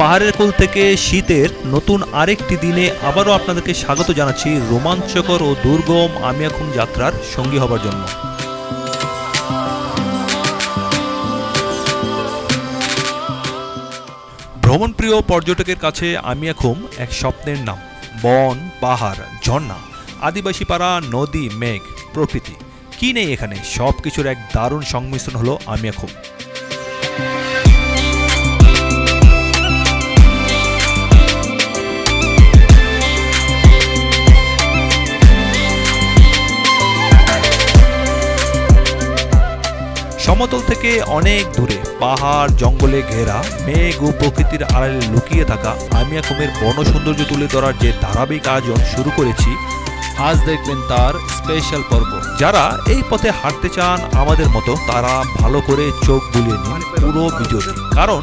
পাহাড়ের কোল থেকে শীতের নতুন আরেকটি দিনে আবারও আপনাদেরকে স্বাগত জানাচ্ছি রোমাঞ্চকর ও দুর্গম আমিয়াখুম যাত্রার সঙ্গী হবার জন্য। ভ্রমণপ্রিয় পর্যটকের কাছে আমিয়াখুম এক স্বপ্নের নাম। বন, পাহাড়, ঝর্ণা, আদিবাসী পাড়া, নদী, মেঘ, প্রকৃতি, কি নেই এখানে? সব কিছুর এক দারুণ সংমিশ্রণ হলো আমিয়াখুম। সমতল থেকে অনেক দূরে পাহাড় জঙ্গলে ঘেরা মেঘ ও প্রকৃতির আড়ালে লুকিয়ে থাকা আমিয়াখুমের বন সৌন্দর্য তুলে ধরার যে ধারাবাহিক আয়োজন শুরু করেছি, আজ দেখবেন তার স্পেশাল পর্ব। যারা এই পথে হাঁটতে চান আমাদের মতো, তারা ভালো করে চোখ বুলিয়ে নিন পুরো ভিডিওটি, কারণ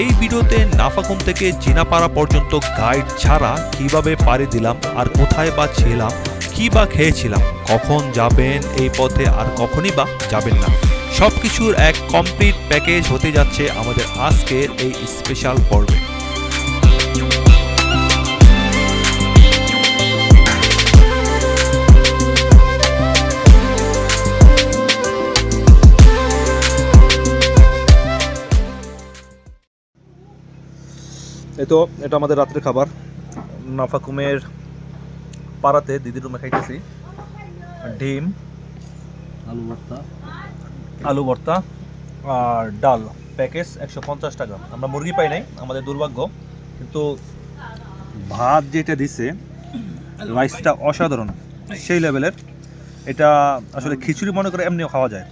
এই ভিডিওতে নাফাখুম থেকে জিনাপাড়া পর্যন্ত গাইড ছাড়া কিভাবে পাড়ি দিলাম, আর কোথায় বা ছিলাম, কি বা খেয়েছিলাম, কখন যাবেন এই পথে আর কখনই বা যাবেন না, সবকিছুর এক কমপ্লিট প্যাকেজ হতে যাচ্ছে আমাদের আজকের এই স্পেশাল পর্বে। এই তো এটা আমাদের রাত্রের খাবার। নাফাখুমের পাড়াতে দিদির রুমে খাইতেছি ডিম, আলু ভর্তা আর ডাল, প্যাকেজ 150 টাকা। আমরা মুরগি পাই নাই, আমাদের দুর্ভাগ্য, কিন্তু ভাত যেটা দিছে রাইসটা অসাধারণ, সেই লেভেলের। এটা আসলে খিচুড়ি মনে করে এমনিও খাওয়া যায়।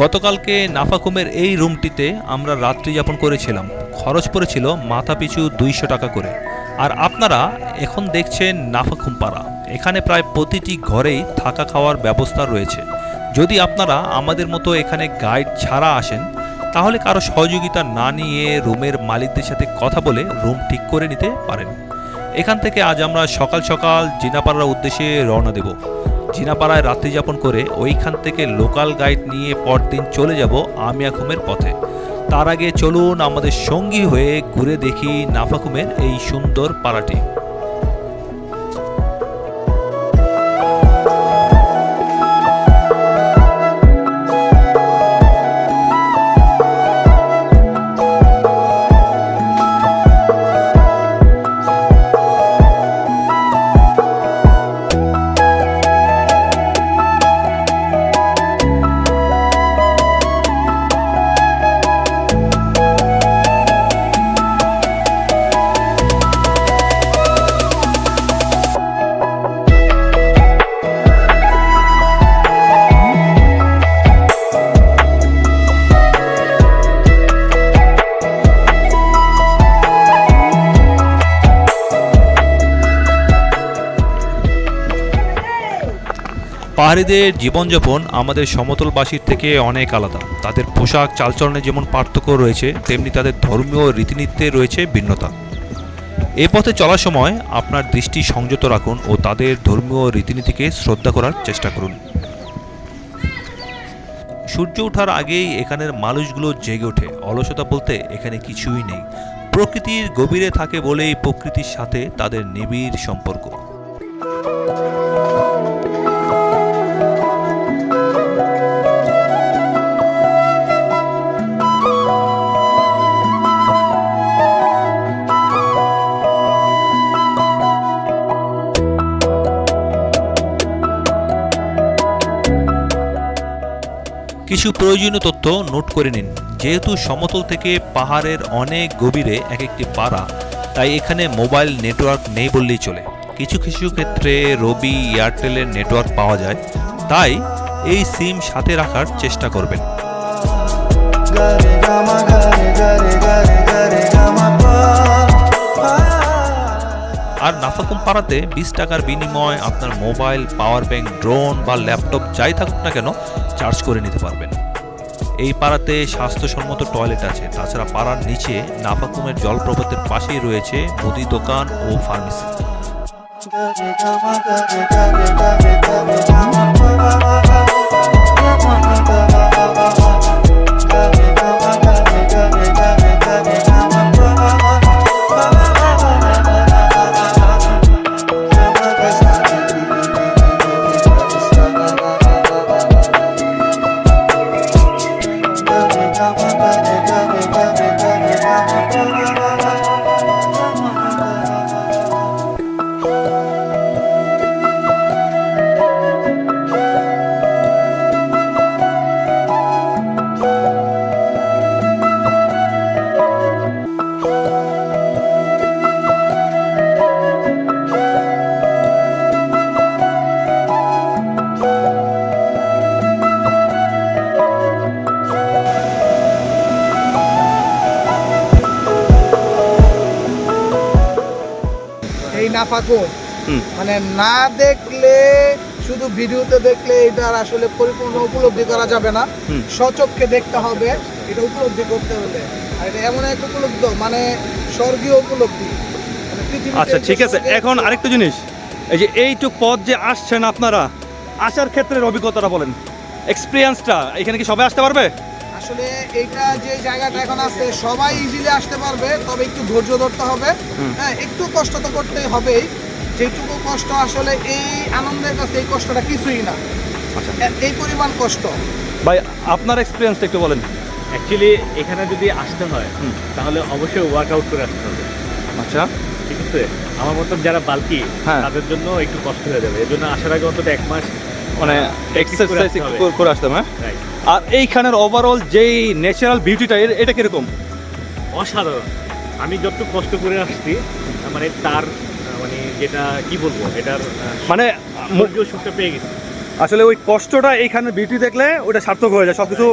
গতকালকে নাফাখুমের এই রুমটিতে আমরা রাত্রি যাপন করেছিলাম। খরচ পড়েছিল মাথা পিছু 200 টাকা করে। আর আপনারা এখন দেখছেন নাফাখুম পাড়া। এখানে প্রায় প্রতিটি ঘরেই থাকা খাওয়ার ব্যবস্থা রয়েছে। যদি আপনারা আমাদের মতো এখানে গাইড ছাড়া আসেন, তাহলে কারো সহযোগিতা না নিয়ে রুমের মালিকদের সাথে কথা বলে রুম ঠিক করে নিতে পারেন। এখান থেকে আজ আমরা সকাল সকাল জিনাপাড়ার উদ্দেশ্যে রওনা দেব। জিনাপাড়ায় রাত্রি যাপন করে ওইখান থেকে লোকাল গাইড নিয়ে পরদিন চলে যাব আমিয়াখুমের পথে। তার আগে চলুন আমাদের সঙ্গী হয়ে ঘুরে দেখি নাফাখুমের এই সুন্দর পাড়াটি। পাহাড়িদের জীবনযাপন আমাদের সমতলবাসীর থেকে অনেক আলাদা। তাদের পোশাক চালচলনে যেমন পার্থক্য রয়েছে, তেমনি তাদের ধর্মীয় রীতিনীতিতে রয়েছে ভিন্নতা। এ পথে চলার সময় আপনার দৃষ্টি সংযত রাখুন ও তাদের ধর্মীয় রীতিনীতিকে শ্রদ্ধা করার চেষ্টা করুন। সূর্য ওঠার আগেই এখানের মানুষগুলো জেগে ওঠে। অলসতা বলতে এখানে কিছুই নেই। প্রকৃতির গভীরে থাকে বলেই প্রকৃতির সাথে তাদের নিবিড় সম্পর্ক। কিছু প্রয়োজনীয় তথ্য নোট করে নিন। যেহেতু সমতল থেকে পাহাড়ের অনেক গভীরে এক একটি পাড়া, তাই এখানে মোবাইল নেটওয়ার্ক নেই বললেই চলে। কিছু কিছু ক্ষেত্রে রবি, এয়ারটেলের নেটওয়ার্ক পাওয়া যায়, তাই এই সিম সাথে রাখার চেষ্টা করবেন। আর নাফাকুম পাড়াতে 20 টাকার বিনিময়ে আপনার মোবাইল, পাওয়ার ব্যাংক, ড্রোন বা ল্যাপটপ যাই থাকুক না কেন চার্জ করে নিতে পারবেন। এই পাড়াতে স্বাস্থ্যসম্মত টয়লেট আছে। তাছাড়া পাড়ার নিচে নাফাকুমের জলপ্রপাতের পাশেই রয়েছে মুদি দোকান ও ফার্মেসি। এই নাফাকুম মানে না দেখলে, শুধু ভিডিওতে দেখলে এটার আসলে পরিপূর্ণ উপলব্ধি করা যাবে না। স্বচক্ষে দেখতে হবে, এটা উপলব্ধি করতে হলে। আর এটা এমন এক উপলব্ধি, মানে স্বর্গীয় উপলব্ধি। মানে পৃথিবীতে আচ্ছা ঠিক আছে, এখন আরেকটা জিনিস, এই যে এইটুক পথ যে আসছেন আপনারা, আসার ক্ষেত্রের অভিজ্ঞতাটা বলেন, এক্সপিরিয়েন্সটা, এখানে কি সবাই আসতে পারবে? আসলে এইটা যে জায়গাটা এখন আছে সবাই ইজিলি আসতে পারবে, তবে একটু ধৈর্য ধরতে হবে। হ্যাঁ, একটু কষ্ট তো করতেই হবেই। যেটুকু কষ্ট আসলে এই আনন্দের কাছে এই কষ্টটা কিছুই না। আচ্ছা, এই পরিমাণ কষ্ট। ভাই আপনার এক্সপিরিয়েন্সটা একটু বলেন। অ্যাকচুয়ালি এখানে যদি আসতে হয় তাহলে অবশ্যই ওয়ার্কআউট করে আসতে হবে। আচ্ছা ঠিক আছে, আমার মতন যারা বাল্কি হ্যাঁ। তাদের জন্য একটু কষ্ট হয়ে যাবে। এর জন্য আসার আগে অন্তত 1 মাস মানে এক্সারসাইজ আসতে হবে। করে আসতে হবে। Right. আর এইখানের ওভারঅল যেই ন্যাচারাল বিউটিটা, এটা কিরকম? অসাধারণ। আমি যতটুকু কষ্ট করে আসছি, মানে তার মানে যেটা কি বলবো, এটার মানে মূল্য সুখটা পেয়ে গেছি। আসলে ওই কষ্টটা এইখানের বিউটি দেখলে ওটা সার্থক হয়ে যায়, সব কিছু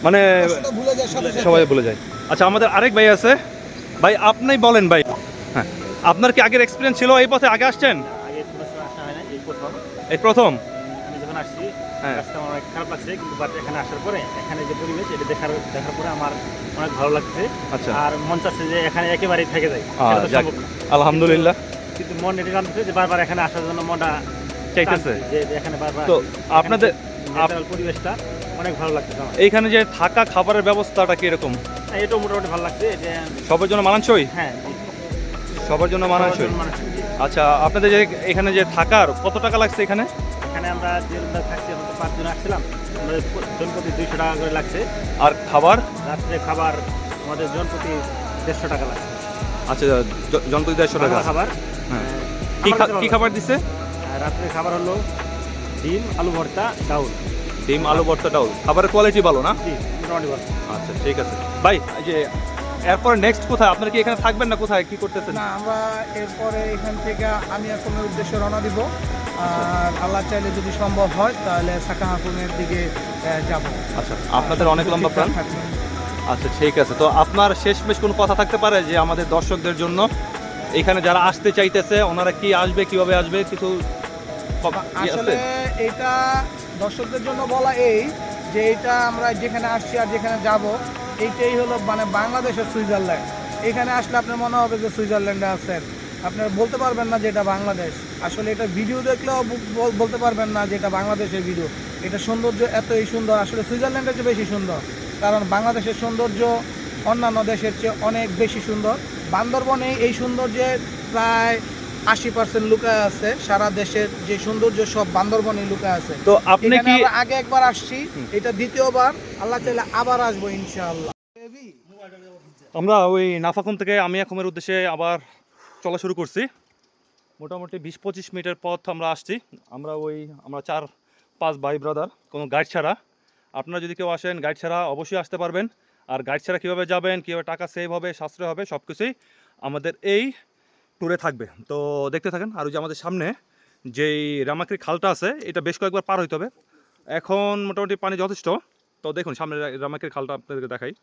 মানে কষ্টটা ভুলে যায় সাথে সাথে। সবাই বলে যায়। আচ্ছা, আমাদের আরেক ভাই আছে, ভাই আপনি বলেন ভাই। হ্যাঁ, আপনার কি আগের এক্সপিরিয়েন্স ছিল এই পথে? আগে আসছেন? আগে কোনো সময় আসা হয় না, এই প্রথম। এই প্রথম? আমি যখন আসছি হ্যাঁ। রাস্তা আমার অনেক খারাপ লাগছে, কিন্তু বাট এখানে আসার পরে এখানে যে পরিবেশ, এটা দেখার পরে আমার অনেক ভালো লাগছে। আচ্ছা। আর মন চাচ্ছে যে এখানে একেবারেই থেকে যায়। আহ, সেটা তো যাক, সম্ভব না। আলহামদুলিল্লাহ। কিন্তু মন এটা জানতেছে যে বারবার এখানে আসার জন্য মনটা চাইতেছে। টানছে, যে এখানে বারবার। তো আপনাদের ন্যাচারাল পরিবেশটা অনেক ভালো লাগছে আমার। এইখানে যে থাকা খাবারের ব্যবস্থাটা কি এরকম? হ্যাঁ, এটাও মোটামুটি ভালো লাগছে। যে সবার জন্য মানানসই? হ্যাঁ, সবার জন্য মানানসই। মানুষ। আচ্ছা, আপনাদের যে এখানে যে থাকার কত টাকা লাগছে এখানে? এখানে আমরা যে রুমটা থাকছি, এখন তো 5 জন আসছিলাম, আমাদের জনপ্রতি 200 টাকা করে লাগছে। আর খাবার? রাত্রে খাবার আমাদের জনপ্রতি 150 টাকা লাগছে। আচ্ছা, জনপ্রতি 150 টাকা। বাংলা খাবার। হ্যাঁ। খাবার কি খাবার দিচ্ছে? রাত্রে খাবার হলো ডিম, আলু ভর্তা, ডাউল। ডিম, আলু ভর্তা, ডাউল। খাবারের কোয়ালিটি ভালো না? জি, মোটামুটি ভালো। আচ্ছা ঠিক আছে ভাই। এই যে এরপরে নেক্সট কোথায়? আপনারা কি এখানে থাকবেন না কোথায় কি করতেছেন? না, আমরা এরপরে এখান থেকে আমি এখনের উদ্দেশ্যে রওনা দিব। আর আল্লাহ চাইলে যদি সম্ভব হয় তাহলে সাকা হাকুমের দিকে যাব। আচ্ছা, আপনাদের অনেক লম্বা প্ল্যান। আচ্ছা ঠিক আছে, তো আপনার শেষমেশ কোনো কথা থাকতে পারে যে আমাদের দর্শকদের জন্য, এখানে যারা আসতে চাইতেছে ওনারা কি আসবে, কিভাবে আসবে, কিছু আসলে এটা দর্শকদের জন্য বলা এই যে এটা আমরা যেখানে আসছি আর যেখানে যাব, এইটাই হলো মানে বাংলাদেশের সুইজারল্যান্ড। এখানে আসলে আপনার মনে হবে যে সুইজারল্যান্ডে আছেন, আপনার বলতে পারবেন না যে এটা বাংলাদেশ। আসলে এটা ভিডিও দেখলেও বলতে পারবেন না যে এটা বাংলাদেশের ভিডিও। এটা সৌন্দর্য এতই সুন্দর, আসলে সুইজারল্যান্ডের চেয়ে বেশি সুন্দর। কারণ বাংলাদেশের সৌন্দর্য অন্যান্য দেশের চেয়ে অনেক বেশি সুন্দর। বান্দরবনে এই সৌন্দর্যের প্রায় 80% লুকায় আছে। সারা দেশের যে সৌন্দর্য সব বান্দরবনে লুকায় আছে। তো আপনি এখানে কি আমরা আগে একবার আসছি, এটা দ্বিতীয়বার, আল্লাহ চাইলে আবার আসবো ইনশাআল্লাহ। আমরা ওই নাফাকুম থেকে আমি আকুমের উদ্দেশ্যে আবার চলা শুরু করছি। মোটামুটি 20-25 মিনিটের পথ আমরা আসছি। আমরা 4-5 ভাই ব্রাদার, কোনো গাইড ছাড়া। আপনারা যদি কেউ আসেন গাইড ছাড়া অবশ্যই আসতে পারবেন। আর গাইড ছাড়া কীভাবে যাবেন, কীভাবে টাকা সেভ হবে, সাশ্রয় হবে, সব কিছুই আমাদের এই ট্যুরে থাকবে। তো দেখতে থাকেন। আর ওই যে আমাদের সামনে যেই রামাকড়ি খালটা আছে, এটা বেশ কয়েকবার পার হইতে হবে। এখন মোটামুটি পানি যথেষ্ট। তো দেখুন সামনে রামাকড়ি খালটা আপনাদেরকে দেখাই।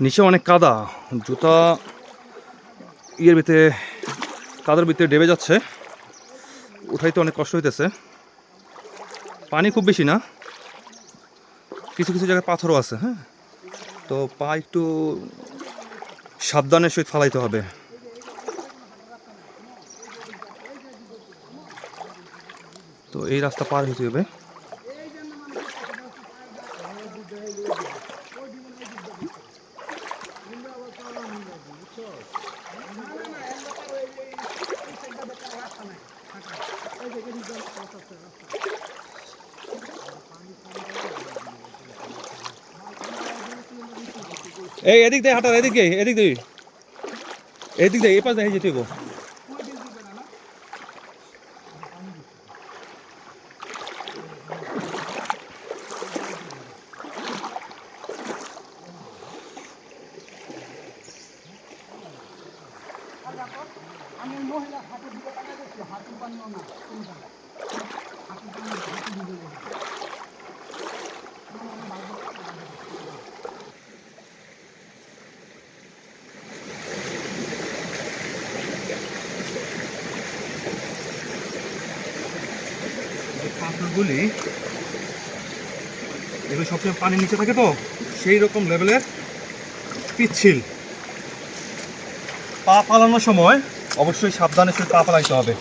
নিচে অনেক কাদা, জুতা ইয়ের ভিতরে কাদার ভিতরে ডেবে যাচ্ছে, উঠাইতে অনেক কষ্ট হইতেছে। পানি খুব বেশি না, কিছু কিছু জায়গায় পাথরও আছে। হ্যাঁ, তো পা একটু সাবধানের সহিত ফালাইতে হবে। তো এই রাস্তা পার হইতে হবে। এই এদিক দিয়ে হাঁটার, এদিক দিয়ে এই পাশ দিয়ে যেতে হইব। পাথরগুলি এগুলো সবসময় পানির নিচে থাকে, তো সেই রকম লেভেলের পিচ্ছিল। পা পালানোর সময় অবশ্যই সাবধানে সে পা পালাইতে হবে।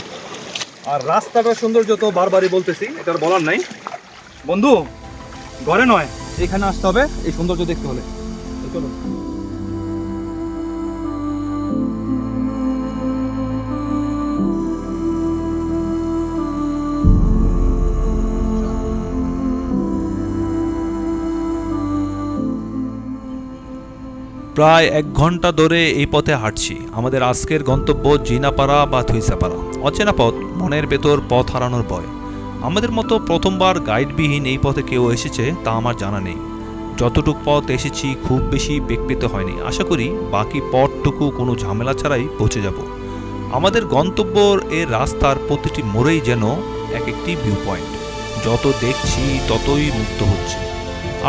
আর রাস্তাটার সৌন্দর্য তো বারবারই বলতেছি, এটার বলার নাই। বন্ধু, ঘরে নয়, এখানে আসতে হবে এই সৌন্দর্য দেখতে হলে। চলো। প্রায় 1 ঘন্টা ধরে এই পথে হাঁটছি। আমাদের আজকের গন্তব্য জিনাপাড়া বা থুইসাপাড়া। অচেনা পথ, মনের ভেতর পথ হারানোর ভয়। আমাদের মতো প্রথমবার গাইডবিহীন এই পথে কেউ এসেছে তা আমার জানা নেই। যতটুক পথ এসেছি খুব বেশি বেগ পেতে হয়নি। আশা করি বাকি পথটুকু কোনো ঝামেলা ছাড়াই পৌঁছে যাব। আমাদের গন্তব্যর এর রাস্তার প্রতিটি মোড়েই যেন এক একটি ভিউ পয়েন্ট। যত দেখছি ততই মুগ্ধ হচ্ছে।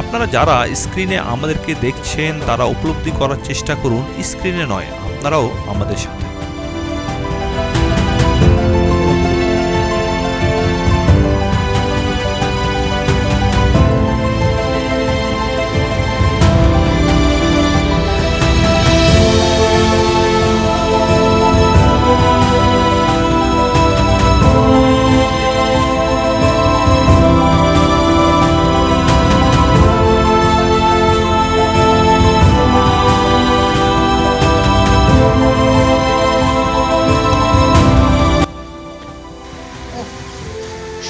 আপনারা যারা স্ক্রিনে আমাদেরকে দেখছেন তারা উপলব্ধি করার চেষ্টা করুন, স্ক্রিনে নয়, আপনারাও আমাদের সাথে।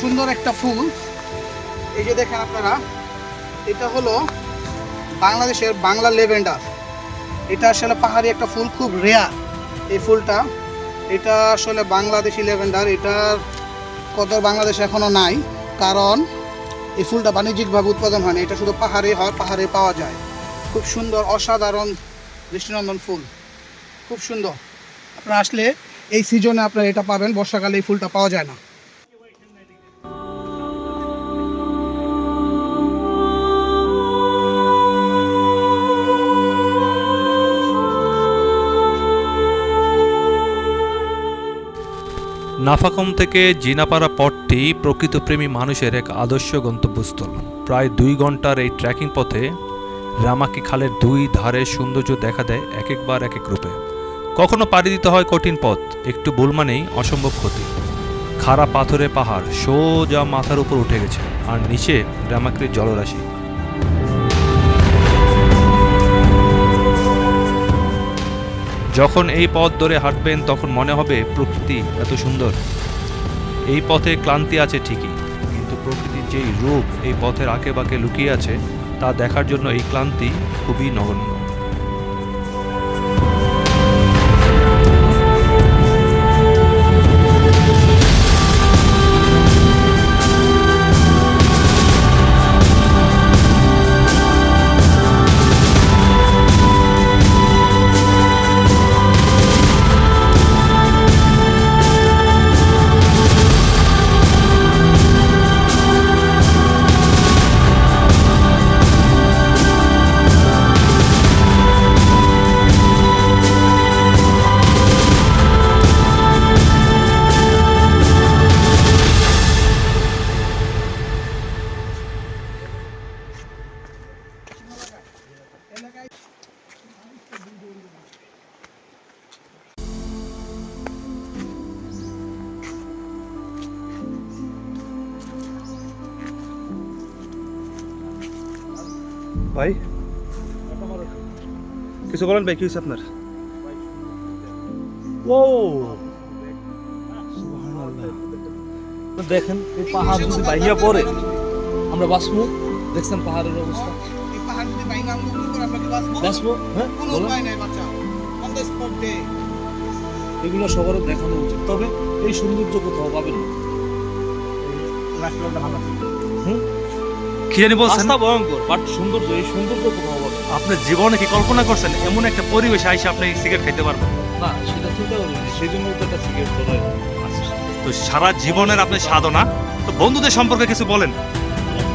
সুন্দর একটা ফুল, এই যে দেখেন আপনারা, এটা হলো বাংলাদেশের বাংলা লেভেন্ডার। এটা আসলে পাহাড়ি একটা ফুল, খুব রেয়ার এই ফুলটা। এটা আসলে বাংলাদেশি লেভেন্ডার। এটার কদর বাংলাদেশে এখনো নাই, কারণ এই ফুলটা বাণিজ্যিকভাবে উৎপাদন হয় না। এটা শুধু পাহাড়ে হয়, পাহাড়ে পাওয়া যায়। খুব সুন্দর, অসাধারণ দৃষ্টিনন্দন ফুল, খুব সুন্দর। আপনারা আসলে এই সিজনে আপনারা এটা পাবেন, বর্ষাকালে এই ফুলটা পাওয়া যায় না। নাফাখুম থেকে জিনাপাড়া পথটি প্রকৃতপ্রেমী মানুষের এক আদর্শ গন্তব্যস্থল। প্রায় 2 ঘন্টার এই ট্রেকিং পথে রামাকি খালের 2 ধারে সৌন্দর্য দেখা দেয় এক একবার এক এক রূপে। কখনো পাড়ি দিতে হয় কঠিন পথ, একটু ভুল মানেই অসম্ভব ক্ষতি। খাড়া পাথরে পাহাড় সোজা মাথার উপর উঠে গেছে, আর নিচে রামাকির জলরাশি। যখন এই পথ ধরে হাঁটবেন তখন মনে হবে প্রকৃতি এত সুন্দর। এই পথে ক্লান্তি আছে ঠিকই, কিন্তু প্রকৃতির যেই রূপ এই পথের আঁকে বাঁকে লুকিয়ে আছে তা দেখার জন্য এই ক্লান্তি খুবই নগণ্য। ভাই কিছু বলেন ভাই, কি হয়েছে আপনার? ও দেখেন এই পাহাড় যদি ভাইয়া পড়ে আমরা বাঁচবো। দেখছেন পাহাড়ের অবস্থা, এই পাহাড় যদি ভাঙা আমরা কি করে আমরা কি বাঁচবো? বাঁচবো। হ্যাঁ কোনো বলেন। উপায় নাই বাচ্চা, অন দ্য স্পট ডে। এগুলো সবার দেখানো উচিত, তবে এই সৌন্দর্য কোথাও পাবেন না। কি জানি বলছেন? রাস্তা ভয়ঙ্কর, বাট সৌন্দর্য, এই সৌন্দর্য কোথাও পাবেন না। আপনি জীবনে কি কল্পনা করছেন এমন একটা পরিবেশে আইসে আপনি সিগারেট খেতে পারবেন? না, সেটা চিন্তা করিনি, সেই জন্য তো একটা সিগারেট ধরে। তো সারা জীবনের আপনি সাধনা, তো বন্ধুদের সম্পর্কে কিছু বলেন।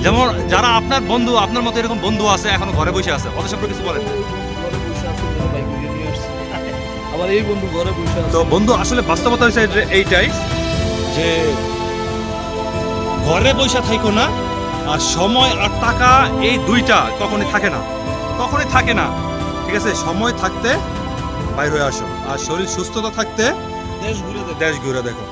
যেমন যারা আপনার বন্ধু, আপনার মতো এরকম বন্ধু আছে এখনো ঘরে বসে আছে, ওদের সম্পর্কে কিছু বলেন। ঘরে বসে আছে, বাইক নিয়ে আসছে। আবার এই বন্ধু ঘরে বসে আছে। তো বন্ধু আসলে বাস্তবতা হচ্ছে এইটাই যে ঘরে বসে থাইকো না, আর সময় আর টাকা এই দুইটা কখনই থাকে না, কখনই থাকে না। ঠিক আছে, সময় থাকতে বাইরে হয়ে আসো, আর শরীর সুস্থতা থাকতে দেশ ঘুরে দেখ। দেশ ঘুরে দেখো।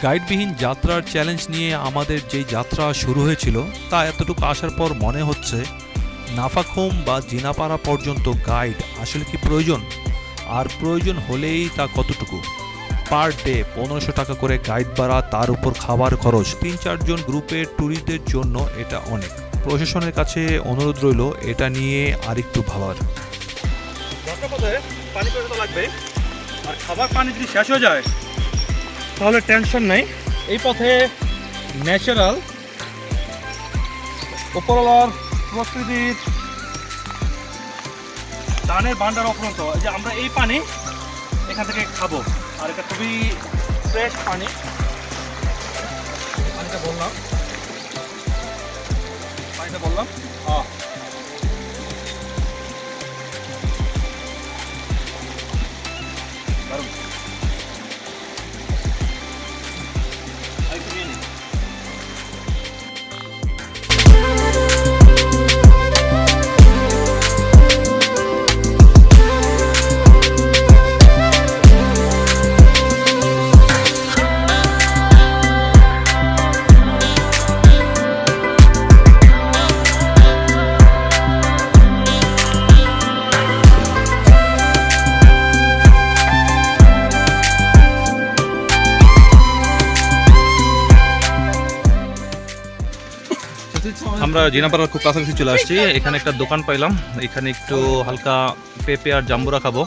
গাইডবিহীন যাত্রার চ্যালেঞ্জ নিয়ে আমাদের যেই যাত্রা শুরু হয়েছিল তা এতটুকু আসার পর মনে হচ্ছে নাফাখুম বা জিনাপাড়া পর্যন্ত গাইড আসলে কি প্রয়োজন, আর প্রয়োজন হলেই তা কতটুকু। পার ডে 1500 টাকা করে গাইড ভাড়া, তার উপর খাবার খরচ। 3-4 জন গ্রুপের ট্যুরিস্টদের জন্য এটা অনেক। প্রশাসনের কাছে অনুরোধ রইল এটা নিয়ে আরেকটু ভাবার। যাত্রাপথে পানি করে তো লাগবে, আর খাবার পানি যদি শেষ হয়ে যায় তাহলে টেনশন নেই। এই পথে ন্যাচারাল উপরওয়ালার প্রকৃতির দানের ভান্ডার অফুরন্ত, যে আমরা এই পানি এখান থেকে খাবো, আর এটা খুবই ফ্রেশ পানি। পানিটা বললাম দারুণ। আমরা জিনাপাড়ার খুব কাছাকাছি চলে আসছি। এখানে একটা দোকান পাইলাম, এখানে একটু হালকা পেঁপে আর জাম্বুরা খাবো,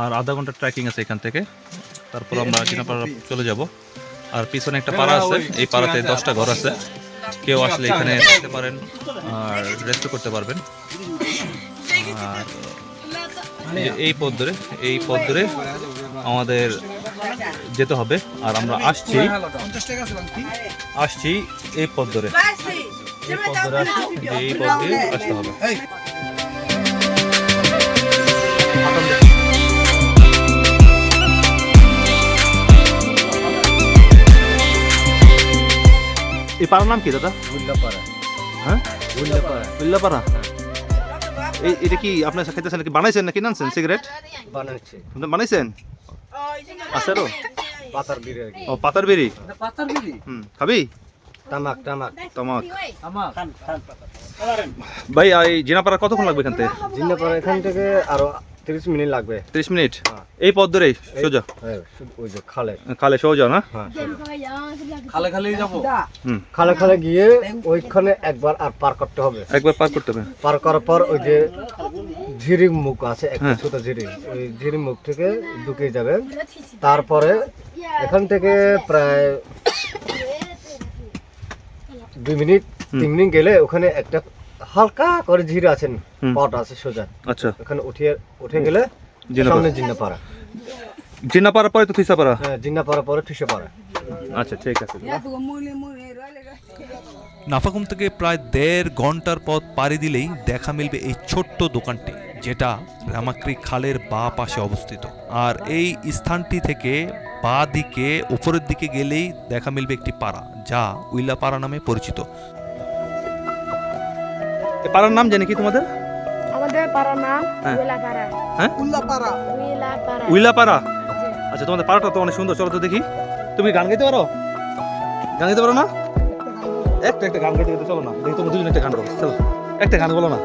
আর আধা ঘন্টা ট্রেকিং আছে এখান থেকে। তারপর আমরা জিনাপাড়া চলে যাব। আর পিছনে একটা পাড়া আছে, এই পাড়াতে 10টা ঘর আছে, কেউ আসলে এখানে থাকতে পারেন আর রেস্ট করতে পারবেন। আর এই পথ ধরে আমাদের যেতে হবে, আর আমরা আসছি এই পথ ধরে, এই পথ দিয়ে আসতে হবে। এই পাড়ার নাম কি দাদা? হ্যাঁ উল্লাপাড়া এটা কি আপনার খাইতেছেন কি বানাইছেন নাকি নানছেন সিগারেট বানাচ্ছে আপনি বানাইছেন আছেরও পাতার বিড়ি আর কি। ও পাতার বেরি পাতার বিড়ি খাবি তামাক তামাক তামাক আমার ভাই এই জিনাপাড়া কতক্ষণ লাগবে এখান থেকে জিন্নাপাড়া এখান থেকে আরো 30 মিনিট লাগবে 30 মিনিট এই পথ ধরেই সোজা হ্যাঁ, ওই যে খালে খালে সোজা না হ্যাঁ খালে খালেই যাবো খালে খালে গিয়ে ওইখানে একবার আর পার করতে হবে একবার পার করতে হবে পার করার পর ওই যে ঝিরি মুখ আছে একটা হ্যাঁ। ছোট ঝিরি ওই ঝিরি মুখ থেকে ঢুকে যাবেন তারপরে এখান থেকে প্রায় 2 মিনিট 3 মিনিট গেলে ওখানে একটা হালকা করে ঝিরি আছেন হুম। পট আছে সোজা আচ্ছা ওখানে উঠে গেলে জিনাপাড়া। সামনে জিন্নাপাড়া জিনাপাড়া পরে তো থিসাপাড়া হ্যাঁ জিন্নাপাড়া পরে ঠুসেপাড়া আচ্ছা ঠিক আছে নাফাকুম থেকে প্রায় 1.5 ঘন্টার পথ পাড়ি দিলেই দেখা মিলবে এই ছোট্ট দোকানটি, যেটা রামাক্রি খালের বাঁ পাশে অবস্থিত। আর এই স্থানটি থেকে বাঁ দিকে উপরের দিকে গেলেই দেখা মিলবে একটি পাড়া, যা উইলাপাড়া নামে পরিচিত। এই পাড়ার নাম জানি কি তোমাদের আমাদের পাড়ার নাম হ্যাঁ। উইলাপাড়া। উল্লাপাড়া। উইলাপাড়া। উইলাপাড়া আচ্ছা তোমাদের পাড়াটা তো অনেক সুন্দর, চলো তো দেখি। তুমি গান গাইতে পারো? গান গাইতে পারো না? একটা গান গাইতে চলো না, দেখি তুমি দুজন একটা গান গাও, চলো একটা গান বলো না।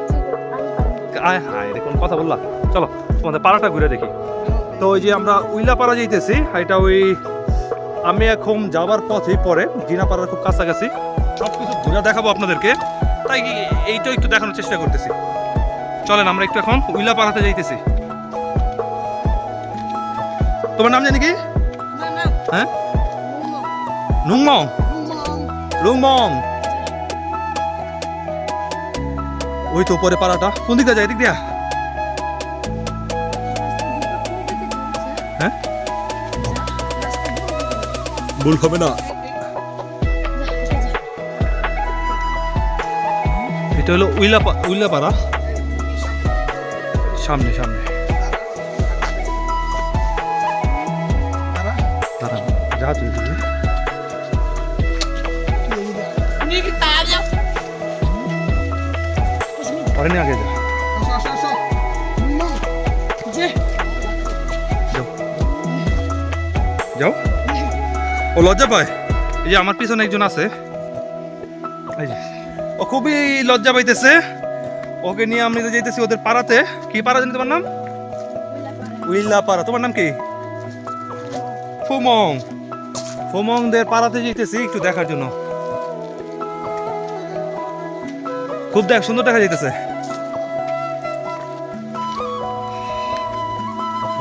আয় হায় রে কোন কথা বললা, চলো তোমাদের পাড়াটা ঘুরে দেখি। তো ওই যে আমরা উইলাপাড়া যাইতেছি, এটা ওই আমি এখন যাবার পথেই পরে জিনাপাড়ার খুব কাছাকাছি। সব কিছু ঘুরে দেখাবো আপনাদেরকে, তাই এইটা একটু দেখানোর চেষ্টা করতেছি। চলেন আমরা একটু এখন উইলাপাড়াতে যাইতেছি। তোমার নাম জানি কি? হ্যাঁ নুংমং লুংমং। ওই তো উপরে পাড়াটা, কোন দিকে যায়? এদিক দিয়া? হ্যাঁ ভুল হবে না। এটা হলো উইলাপাড়া, সামনে সামনে দাঁড়ান, যা তুই দিবি। পরে নিয়ে আগে যা। যাও। ও লজ্জা পায়, এই যে আমার পিছনে একজন আছে, এই যে ও খুবই লজ্জা পাইতেছে। ওকে নিয়ে আমি তো যাইতেছি ওদের পাড়াতে। কি পাড়া জানি তোমার নাম? উইলাপাড়া। তোমার নাম কি? ফুমং। ফুমংদের পাড়াতে যাইতেছি একটু দেখার জন্য। খুব সুন্দর দেখা যাইতেছে।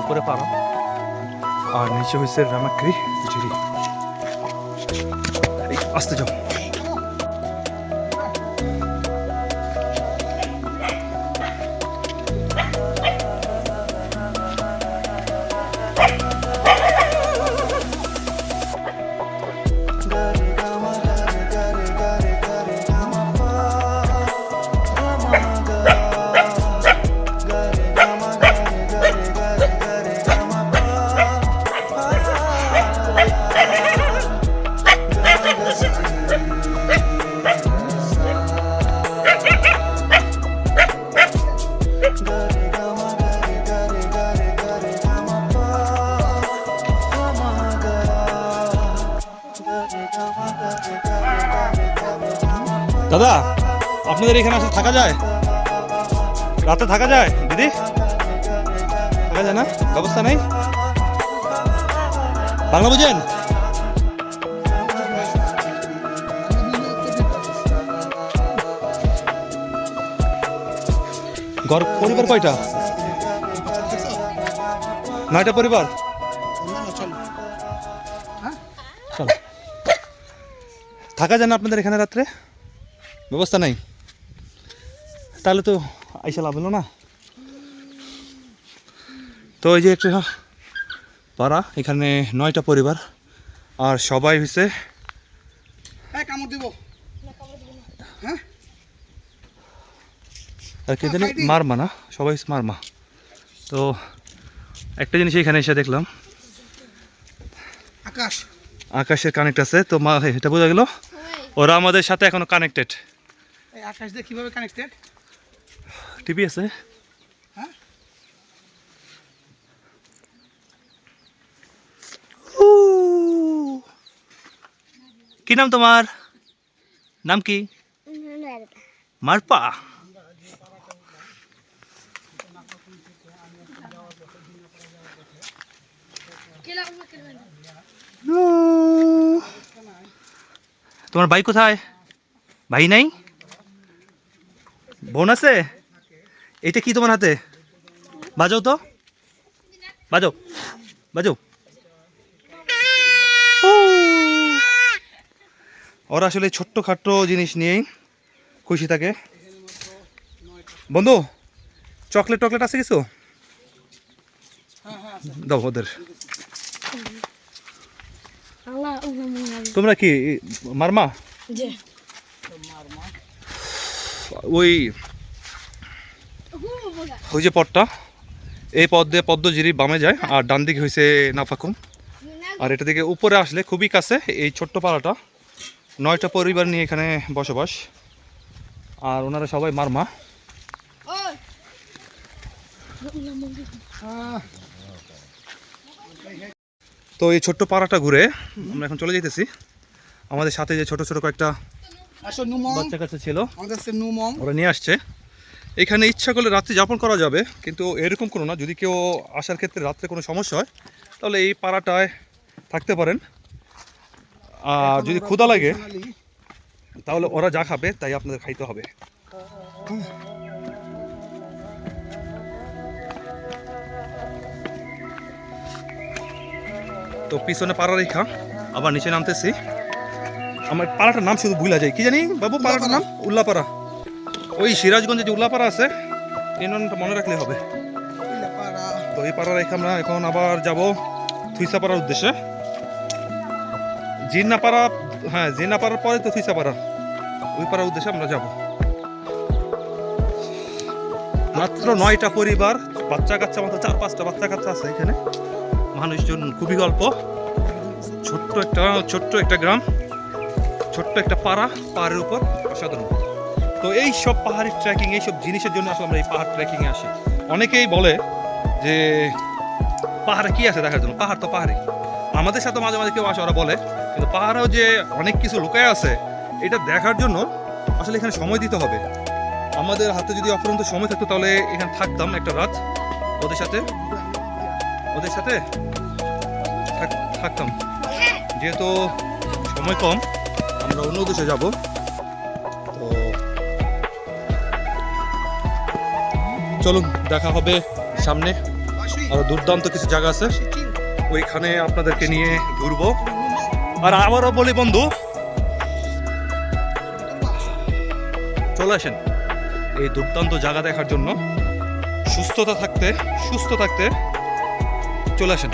উপরে পাড়া আর নিচে হয়েছে রামাক্রি ঝিরি। আসতে যাও। দাদা আপনাদের এখানে আসলে থাকা যায়? রাতে থাকা যায় দিদি? থাকা যায় না? ব্যবস্থা নেই? বাংলা বুঝেন? ঘর পরিবার কয়টা? 9টা পরিবার। চলো, থাকা যায় না আপনাদের এখানে রাত্রে? ব্যবস্থা নাই? তাহলে তো আইসা লাভ হলো না। তো এই যে একটা পাড়া, এখানে 9টা পরিবার আর সবাই হয়েছে কামড় দিব। আর কি জানি মারমা না, সবাই হচ্ছে মারমা। তো একটা জিনিস এখানে এসে দেখলাম, আকাশের কানেক্ট আছে। তো এটা বোঝা গেল ওরা আমাদের সাথে এখনো কানেক্টেড। এই আকাশ দিয়ে কিভাবে কানেক্টেড? টিভি আছে। হ্যাঁ? কি নাম তোমার? নাম কি? মারপা। তোমার ভাই কোথায়? ভাই নাই? বোন আছে? এটা কি তোমার হাতে? বাজাও তো, বাজাও বাজাও। ওরা আসলে ছোট্ট খাট্ট জিনিস নিয়েই খুশি থাকে। বন্ধু, চকলেট টকলেট আছে কিছু? দাও ওদের। তোমরা কি মারমা? ওই ওই যে পথটা, এই পথ দিয়ে পদ্মজিরি বামে যায়, আর ডান দিকে হয়েছে নাফাকুম। আর এটা থেকে উপরে আসলে খুবই কাছে এই ছোট্ট পাড়াটা। 9টা পরিবার নিয়ে এখানে বসবাস, আর ওনারা সবাই মারমা। তো এই ছোট্ট পাড়াটা ঘুরে আমরা এখন চলে যেতেছি। আমাদের সাথে যে ছোট ছোট কয়েকটা আসো নুমং, বাচ্চা কাচ্চা ছিল, আমাদের কাছে নুমং। ওরা নিয়ে আসছে। এখানে ইচ্ছা করলে রাত্রি যাপন করা যাবে, কিন্তু এরকম কোনো না। যদি কেউ আসার ক্ষেত্রে রাত্রে কোনো সমস্যা হয় তাহলে এই পাড়াটায় থাকতে পারেন। আর যদি ক্ষুধা লাগে তাহলে ওরা যা খাবে তাই আপনাদের খাইতে হবে। তো পিছনে পাড়া রেখা আবার নিচে নামতেছি। আমার পাড়াটার নাম শুধু ভুলা যায়, কি জানি বাবু পাড়াটার নাম? উল্লাপাড়া। ওই সিরাজগঞ্জে যে উল্লাপাড়া আছে, এই নামটা মনে রাখলে হবে। তো এই পাড়া রেখে আমরা এখন আবার যাব থুইসাপাড়ার উদ্দেশ্যে। জিন্নাপাড়া, হ্যাঁ জিন্নাপাড়ার পরে তো থুইসাপাড়া, ওই পাড়ার উদ্দেশ্যে আমরা যাব। মাত্র 9টা পরিবার, বাচ্চা কাচ্চা মতো 4-5টা বাচ্চা কাচ্চা আছে এখানে। মানুষজন খুবই অল্প। ছোট্ট একটা গ্রাম, ছোট্ট একটা পাড়া, পাহাড়ের উপর, অসাধারণ। তো এই সব পাহাড়ি ট্রেকিং, এইসব জিনিসের জন্য আসলে আমরা এই পাহাড় ট্রেকিংয়ে আসি। অনেকেই বলে যে পাহাড়ে কি আছে দেখার জন্য, পাহাড় তো পাহাড়ে। আমাদের সাথে মাঝে মাঝে কেউ আসে, ওরা বলে কিন্তু পাহাড়েও যে অনেক কিছু লুকায় আছে এটা দেখার জন্য আসলে এখানে সময় দিতে হবে। আমাদের হাতে যদি অপরন্ত সময় থাকতো তাহলে এখানে থাকতাম একটা রাত, ওদের সাথে থাকতাম। যেহেতু সময় কম, আমরা অন্য দেশে যাব। তো চলুন, দেখা হবে সামনে। আরো দুর্দান্ত কিছু জায়গা আছে, ওইখানে আপনাদেরকে নিয়ে ঘুরবো। আর আবারও বলি বন্ধু, চলে আসেন এই দুর্দান্ত জায়গা দেখার জন্য। সুস্থ থাকতে চলে আসেন।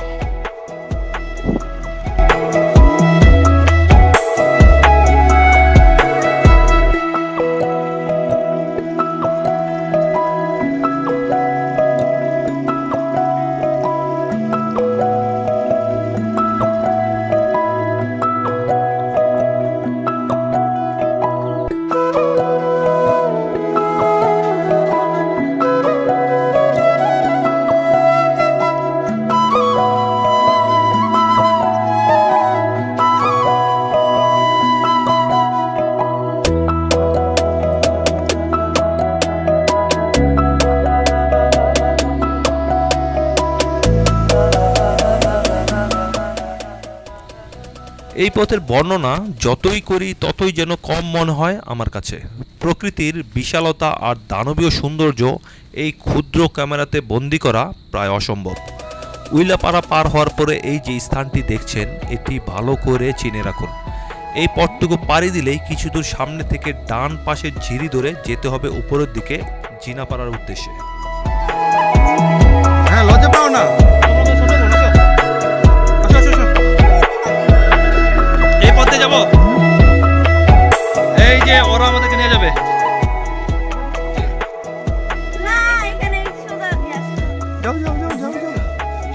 এই পথের বর্ণনা যতই করি ততই যেন কম মনে হয় আমার কাছে। প্রকৃতির বিশালতা আর দানবীয় সৌন্দর্য এই ক্ষুদ্র ক্যামেরাতে বন্দি করা প্রায় অসম্ভব। উইলাপাড়া পার হওয়ার পরে এই যে স্থানটি দেখছেন, এটি ভালো করে চিনে রাখুন। এই পথটুকু পাড়ি দিলেই কিছু দূর সামনে থেকে ডান পাশের ঝিরি ধরে যেতে হবে উপরের দিকে জিনাপাড়ার উদ্দেশ্যে। হ্যাঁ, লজ্জা পাও না, এই পথে যাব। এই যে ওরা আমাদেরকে নিয়ে যাবে।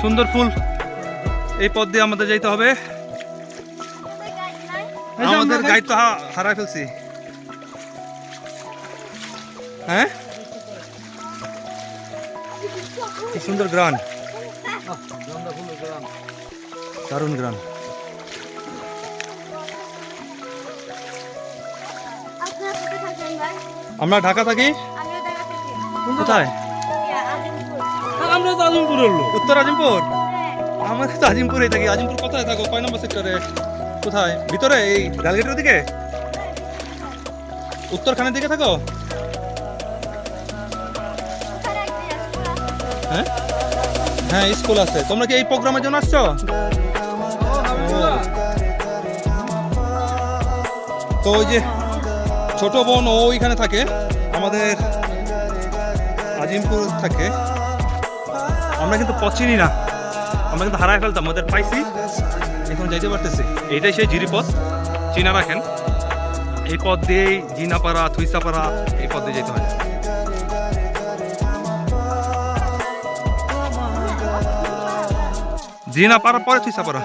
সুন্দর ফুল, এই পথ দিয়ে আমাদের যাইতে হবে। আমাদের গাইড তো হারাই ফেলছি। হ্যাঁ কি সুন্দর গ্রান, দারুণ গ্রান। আপনারা কোথায় থাকেন ভাই? আমরা ঢাকা থাকি। আমিও ঢাকা থাকি। কোথায়? আজিমপুর। আমরা তো আজিমপুরের লোক। উত্তর আজিমপুর। হ্যাঁ। আমরা তো আজিমপুরেই থাকি। আজিমপুর কোথায় থাকো? কয় নম্বর সেক্টরে? কোথায়? ভিতরে এই রেলগেটের দিকে? উত্তরখানের দিকে থাকো? ওখানে একটা স্কুল আছে। হ্যাঁ হ্যাঁ স্কুল আছে। তোমরা কি এই প্রোগ্রামের জন্য আসছো? তো ওই যে ছোট বোন ও ওইখানে থাকে, আমাদের আজিমপুর থাকে। আমরা কিন্তু পচিনি না, আমরা কিন্তু হারায় ফেলতাম, ওদের পাইছি এখন যাইতে পারতেছি। এইটাই সেই জিরিপথ, চিনা রাখেন। এই পথ দিয়েই জিনাপাড়া, থুইসাপাড়া এই পথ দিয়ে যেতে হয়। জিনাপাড়ার পরে থুইসাপাড়া।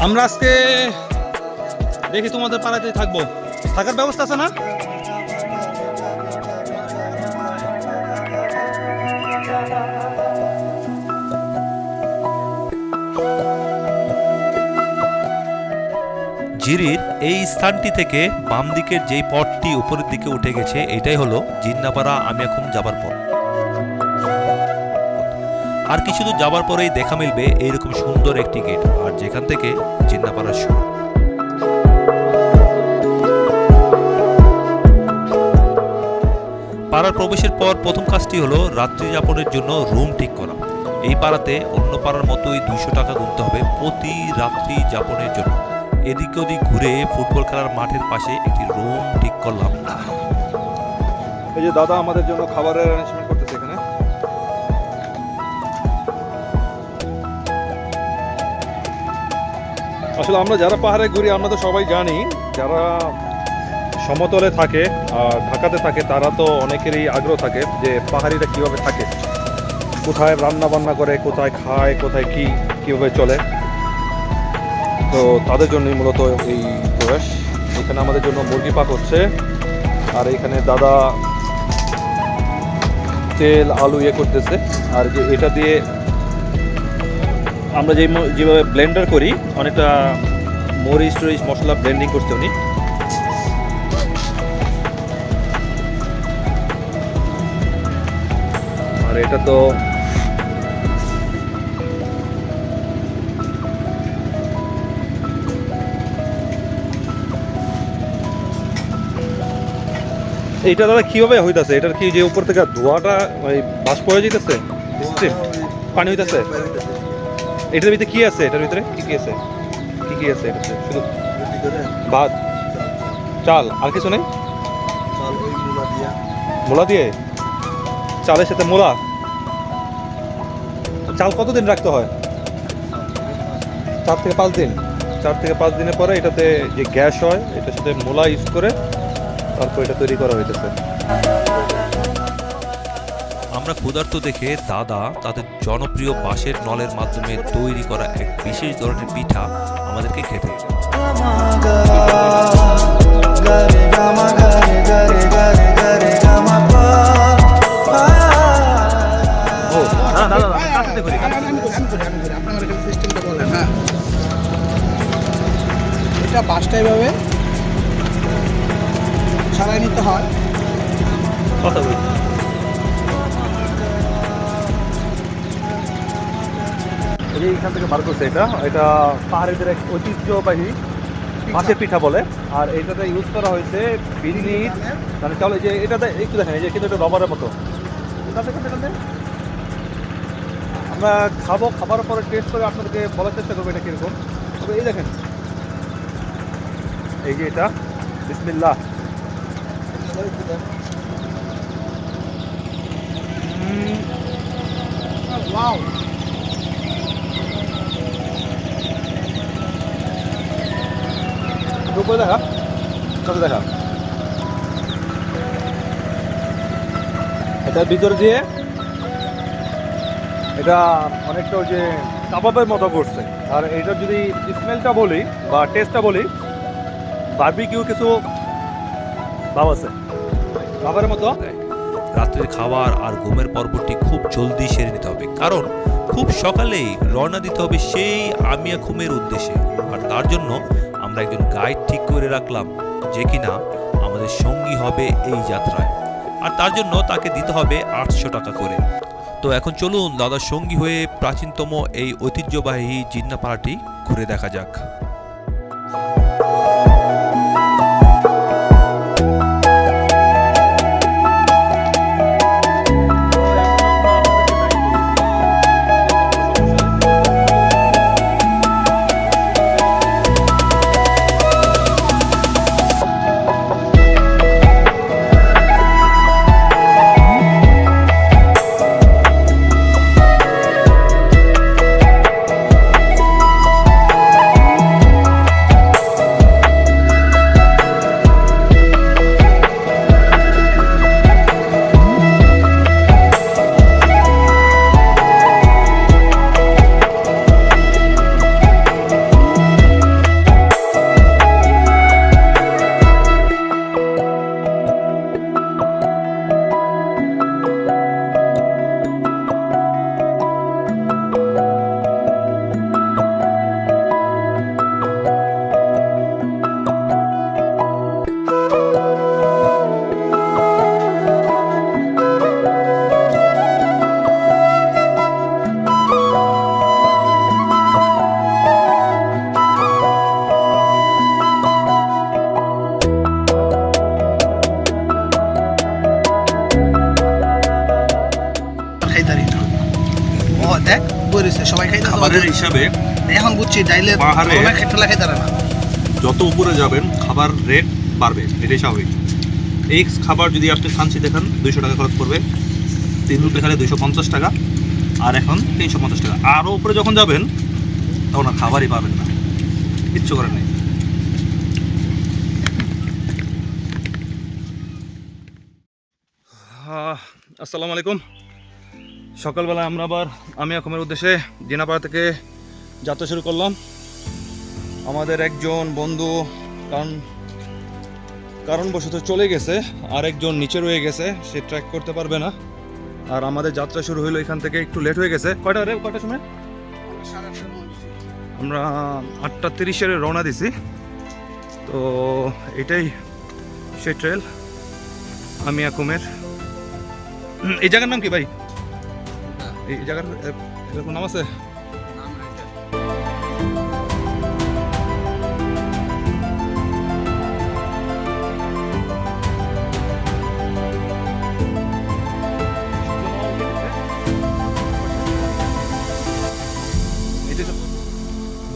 আমরা আজকে দেখি তোমাদের পাড়াতেই থাকবো। থাকার ব্যবস্থা আছে না? জিরির এই স্থানটি থেকে বাম দিকের যেই পথটি উপরের দিকে উঠে গেছে এটাই হলো জিন্নাপাড়া আমিয়াখুম যাবার পথ। আর কিছু দূর যাবার পরেই দেখা মিলবে এইরকম সুন্দর একটি গেট, আর যেখান থেকে জিন্নাপাড়া শুরু। পাড়ার প্রবেশের পর প্রথম কাজটি হলো রাত্রি যাপনের জন্য রুম ঠিক করা। এই পাড়াতে অন্য পাড়ার মতোই 200 টাকা গুনতে হবে প্রতি রাত্রি যাপনের জন্য। এদিক ওদিক ঘুরে ফুটবল খেলার মাঠের পাশে একটি রুম ঠিক করলাম। এই যে দাদা আমাদের জন্য খাবারের অ্যারেঞ্জমেন্ট করতেছে এখানে। আসলে আমরা যারা পাহাড়ে ঘুরি আমরা তো সবাই জানি, যারা সমতলে থাকে আর ঢাকাতে থাকে তারা তো অনেকেরই আগ্রহ থাকে যে পাহাড়িরা কিভাবে থাকে, কোথায় রান্না বান্না করে, কোথায় খায়, কোথায় কি কিভাবে চলে। তো তাদের জন্যই মূলত এই প্রয়াস। এখানে আমাদের জন্য মুরগি পাক হচ্ছে, আর এখানে দাদা তেল আলু ইয়ে করতেছে। আর যে এটা দিয়ে আমরা যেভাবে ব্লেন্ডার করি, অনেকটা মরিচ টরিচ মশলা ব্লেন্ডিং করতে উনি। আর এটা তো এইটা দাদা কিভাবে হইতাছে? এটার কি যে উপর থেকে ধোঁয়াটা ওই বাষ্প হয়ে যেতেছে, স্টিম পানি হইতাছে? এটার ভিতরে কি আছে? এটার ভিতরে কি কি আছে? কি কি আছে এটাতে? শুধু ভাত, চাল, আর কিছু নেই? মূলা দিয়ে? চালের সাথে মূলা? চাল কতদিন রাখতে হয়? 4 থেকে 5 দিন। 4 থেকে 5 দিনের পরে এটাতে যে গ্যাস হয় এটার সাথে মূলা ইউজ করে তারপর এটা তৈরি করা হইতেছে। আমরা ক্ষুধার্ত দেখে দাদা তাদের জনপ্রিয় বাঁশের নলের মাধ্যমে তৈরি করা এক বিশেষ ধরনের পিঠা আমাদেরকে খেতে দিল। ও না না না, আমি করি। আপনারা এখানে সিস্টেমটা বলেন। হ্যাঁ, এটা বাসটা এইভাবে সারাই নিতে হয়। কথা বলি। এই যে এখান থেকে বার করছে এটা, এটা পাহাড়িদের এক ঐতিহ্যবাহী মাছের পিঠা বলে। আর এটাতে ইউজ করা হয়েছে বিন্নি, মানে চলো যে এটাতে একটু দেখেন, এই যে কিন্তু এটা রবারের মতো। এটাতে আমরা খাবো, খাবার পরে টেস্ট করে আপনাদেরকে বলার চেষ্টা করবো এটা কীরকম। তবে এই দেখেন, এই যে এটা বিসমিল্লাহ। ওয়াও, উপরে দেখা, কাছে দেখা। এটার ভিতর দিয়ে এটা অনেকটা ওই যে কাবাবের মতো করছে। আর এটার যদি স্মেলটা বলি বা টেস্টটা বলি, বারবিকিউ কিছু ভাব আছে খাবারের মতো। রাত্রের খাবার আর ঘুমের পর্বটি খুব জলদি সেরে নিতে হবে, কারণ খুব সকালেই রওনা দিতে হবে সেই আমিয়া খুমের উদ্দেশ্যে। আর তার জন্য আমরা একজন গাইড ঠিক করে রাখলাম, যে কিনা আমাদের সঙ্গী হবে এই যাত্রায়। আর তার জন্য তাকে দিতে হবে 800 টাকা করে। তো এখন চলুন দাদার সঙ্গী হয়ে প্রাচীনতম এই ঐতিহ্যবাহী জিন্নাপাড়াটি ঘুরে দেখা যাক। দেখ বইছে সবাই খাইতে খাবারের হিসাবে এখন বুঝছি ডাইলে পাহাড়ে খেতে খাইতে না। যত উপরে যাবেন খাবার রেট বাড়বে, এটাই স্বাভাবিক। এই খাবার যদি আপনি খানছি দেখেন 200 টাকা খরচ পড়বে, 3 রুটি খেলে 250 টাকা, আর এখন 350 টাকা। আরও উপরে যখন যাবেন তখন আর খাবারই পাবেন না, কিচ্ছু করার নেই। আসসালামু আলাইকুম। সকালবেলা আমরা আবার আমিয়া খুমের উদ্দেশ্যে জিনাপাড়া থেকে যাত্রা শুরু করলাম। আমাদের একজন বন্ধু কারণবশত চলে গেছে, আর একজন নিচে রয়ে গেছে, সে ট্র্যাক করতে পারবে না। আর আমাদের যাত্রা শুরু হলো এখান থেকে, একটু লেট হয়ে গেছে। কয়টার সময়? আমরা 8:30 রওনা দিছি। তো এটাই সেই ট্রেল আমিয়া খুমের। এই জায়গার নাম কি ভাই? এই জায়গার এরকম নাম আছে?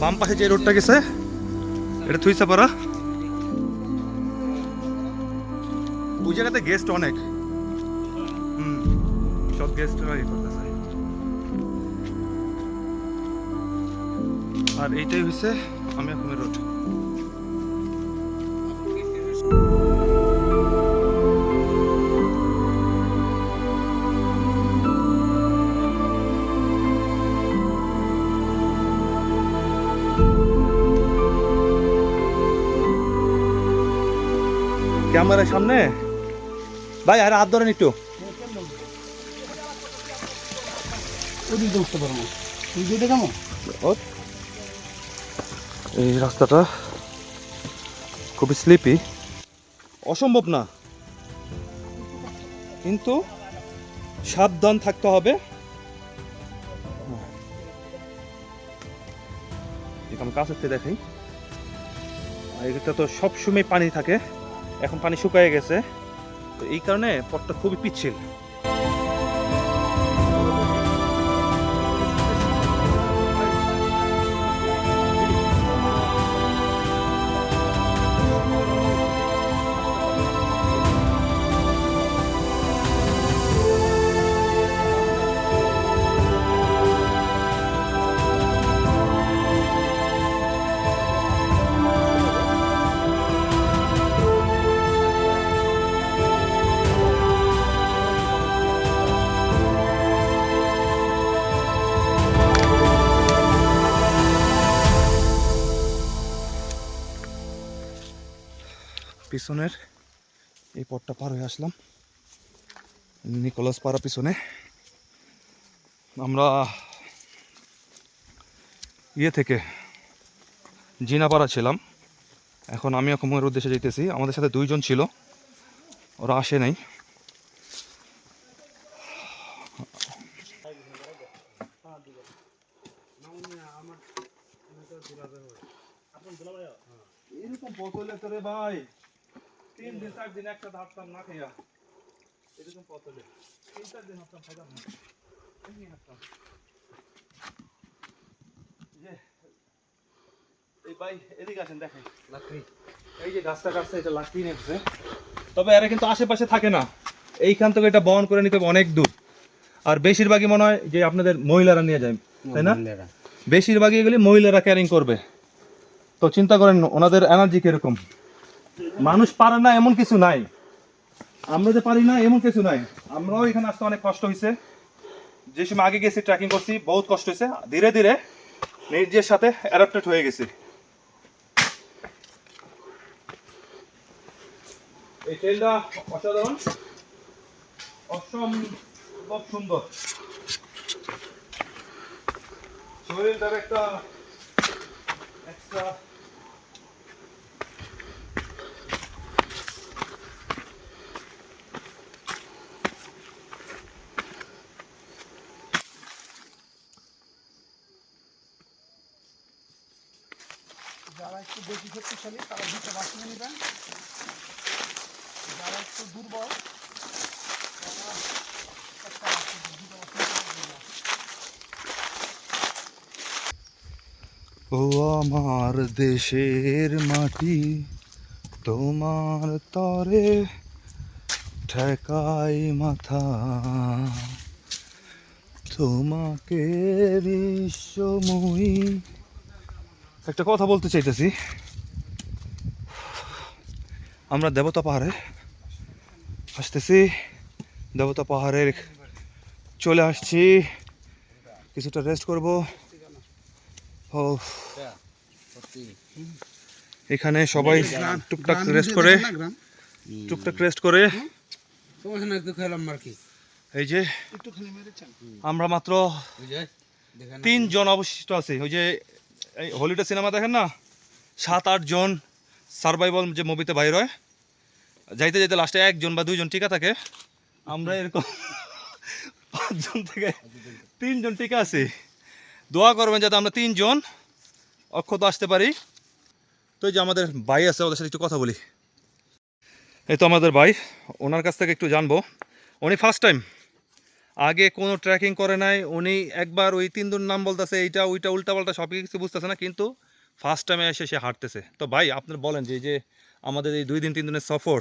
বাম পাশে যে রোডটা গেছে এটা থুইসাপাড়া। ওই জায়গাতে গেস্ট অনেক, সব গেস্টরা করতেছে। আর এইটাই হচ্ছে আমিয়া খুমের রোড। ক্যামেরার সামনে ভাই আর হাত ধরেন একটু। এই রাস্তাটা খুবই স্লিপি, অসম্ভব না, কিন্তু সাবধান থাকতে হবে। আমি কাছে থেকে দেখাই, এটা তো সবসময় পানি থাকে, এখন পানি শুকিয়ে গেছে, তো এই কারণে পথটা খুবই পিচ্ছিল। পিছনের এই পথটা পার হয়ে আসলাম, নিকোলাস পাড়া পিছনে। আমরা থেকে জিনাপাড়া ছিলাম, এখন আমি আখুমের উদ্দেশ্যে যেতেছি। আমাদের সাথে 2 জন ছিল, ওরা আসে নাই। এরকম পথলে তোরে ভাই 3 দিন 4 দিন একটা হাঁটতাম না খাইয়া, এরকম পথলে 3-4 দিন হাঁটতাম, খাইতাম না, এমনি হাঁটতাম। এই ভাই এদিকে আসেন, দেখেন লাকড়ি, এই যে গাছটা কাটছে এটা লাকড়ি নেছে। তবে এরা কিন্তু আশেপাশে থাকে না, এইখান থেকে এটা বহন করে নিতে হবে অনেক দূর। আর বেশিরভাগই মনে হয় যে আপনাদের মহিলারা নিয়ে যায়, তাই না? বেশিরভাগই এগুলি মহিলারা ক্যারিং করবে। তো চিন্তা করেন ওনাদের এনার্জি কিরকম। মানুষ পারে না এমন কিছু নাই, আমরা যে পারি না এমন কিছু নাই। আমরাও এখানে আসতে অনেক কষ্ট হয়েছে, যে সময় আগে গেছি ট্রেকিং করছি বহুত কষ্ট হয়েছে, ধীরে ধীরে নিজের সাথে অ্যাডাপ্টেড হয়ে গেছি। এই ট্রেনটা অসাধারণ, অসম্ভব সুন্দর। শরীরটার একটা এক্সট্রা যারা একটু বেশি শক্তিশালী তারা 2টা বাস নিয়ে নেবেন, যারা একটু দুর্বল তারা একটা বাস নেবেন, 2টা বাস নিতে পারবেন না। ও আমার দেশের মাটি, তোমার তরে ঠেকাই মাথা, তোমাকে বিশ্বময়ী। একটা কথা বলতে চাইতেছি, আমরা দেবতা পাহাড়ে আসতেছি, দেবতা পাহাড়ের চলে আসছি, কিছুটা রেস্ট করব। ও এখানে সবাই টুকটাক রেস্ট করে, টুকটাক রেস্ট করে। এই যে আমরা মাত্র 3 জন অবশিষ্ট আছি। ওই যে এই হলিডে সিনেমা দেখেন না, 7-8 জন সার্ভাইভাল যে মুভিতে বাইর হয়, যাইতে যাইতে লাস্টে 1 জন বা 2 জন টিকা থাকে। আমরা এরকম 5 জন থেকে 3 জন টিকা আছি। দোয়া করবেন যাতে আমরা 3 জন অক্ষত আসতে পারি। তো এই যে আমাদের ভাই আছে, ওদের সাথে একটু কথা বলি। এই তো আমাদের ভাই, ওনার কাছ থেকে একটু জানবো। উনি ফার্স্ট টাইম, আগে কোনো ট্রেকিং করে নাই। উনি একবার ওই 3 দিন নাম বলতেছে, এইটা ওইটা উল্টাপাল্টা সব কিছু বুঝতেছে না, কিন্তু ফার্স্ট টাইমে এসে সে হাঁটতেছে। তো ভাই আপনার বলেন যে এই যে আমাদের এই 2 দিন 3 দিনের সফর,